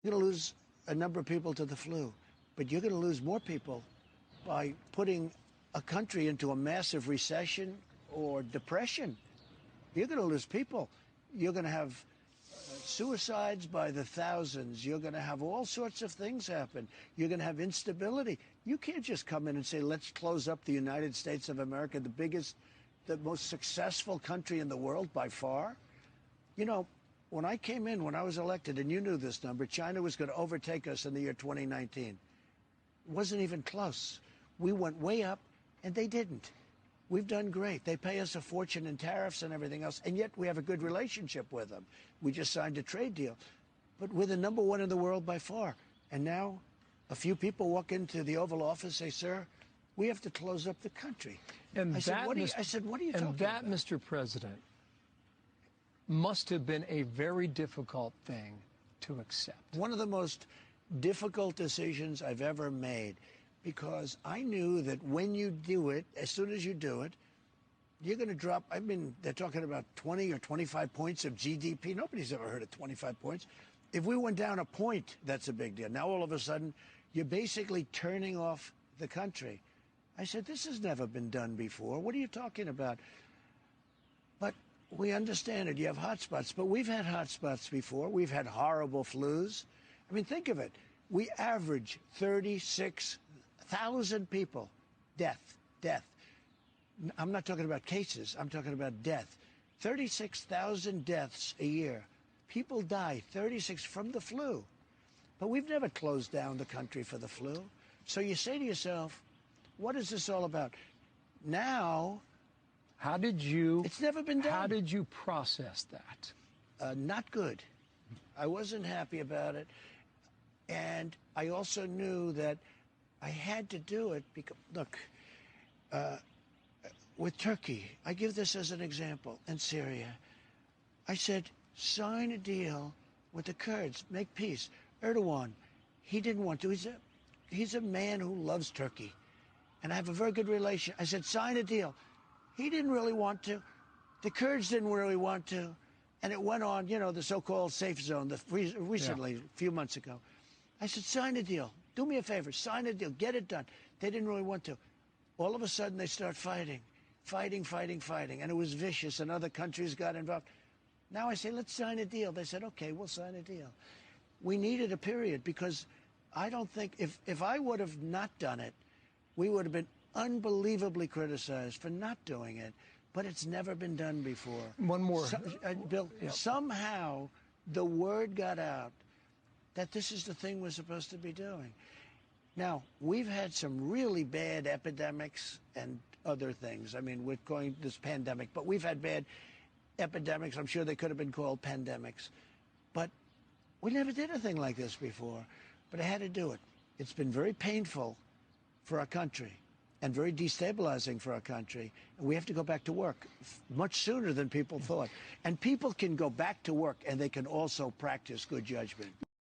You're going to lose a number of people to the flu, but you're going to lose more people by putting a country into a massive recession or depression. You're going to lose people. You're going to have suicides by the thousands. You're going to have all sorts of things happen. You're going to have instability. You can't just come in and say, let's close up the United States of America, the biggest, the most successful country in the world by far. You know, when I came in, when I was elected, and you knew this number, China was going to overtake us in the year 2019. It wasn't even close. We went way up, and they didn't. We've done great. They pay us a fortune in tariffs and everything else, and yet we have a good relationship with them. We just signed a trade deal. But we're the number one in the world by far. And now a few people walk into the Oval Office and say, sir, we have to close up the country. And I said, what are you talking about? And that, Mr. President, must have been a very difficult thing to accept. One of the most difficult decisions I've ever made, because I knew that when you do it, as soon as you do it, you're going to drop. I mean, they're talking about 20 or 25 points of GDP. Nobody's ever heard of 25 points. If we went down a point, that's a big deal. Now, all of a sudden, you're basically turning off the country. I said, this has never been done before. What are you talking about? But we understand it. You have hot spots, but we've had hot spots before. We've had horrible flus. I mean, think of it. We average 36,000 people, death. I'm not talking about cases. I'm talking about death. 36,000 deaths a year. People die, 36 from the flu. But we've never closed down the country for the flu. So you say to yourself, what is this all about? Now, how did you? It's never been done. How did you process that? Not good. I wasn't happy about it. And I also knew that I had to do it because, look, with Turkey, I give this as an example, and Syria, I said, sign a deal with the Kurds, make peace. Erdogan, he didn't want to. He's a man who loves Turkey, and I have a very good relation. I said, sign a deal. He didn't really want to. The Kurds didn't really want to. And it went on, you know, the so-called safe zone recently, a few months ago. I said, sign a deal. Do me a favor. Sign a deal. Get it done. They didn't really want to. All of a sudden, they start fighting. And it was vicious, and other countries got involved. Now I say, let's sign a deal. They said, okay, we'll sign a deal. We needed a period because I don't think if I would have not done it, we would have been unbelievably criticized for not doing it. But it's never been done before. One more. Bill, somehow the word got out that this is the thing we're supposed to be doing. Now, we've had some really bad epidemics and other things. I mean, we're going this pandemic, but we've had bad epidemics. I'm sure they could have been called pandemics. But we never did a thing like this before. But I had to do it. It's been very painful for our country and very destabilizing for our country. And we have to go back to work much sooner than people thought. And people can go back to work, and they can also practice good judgment.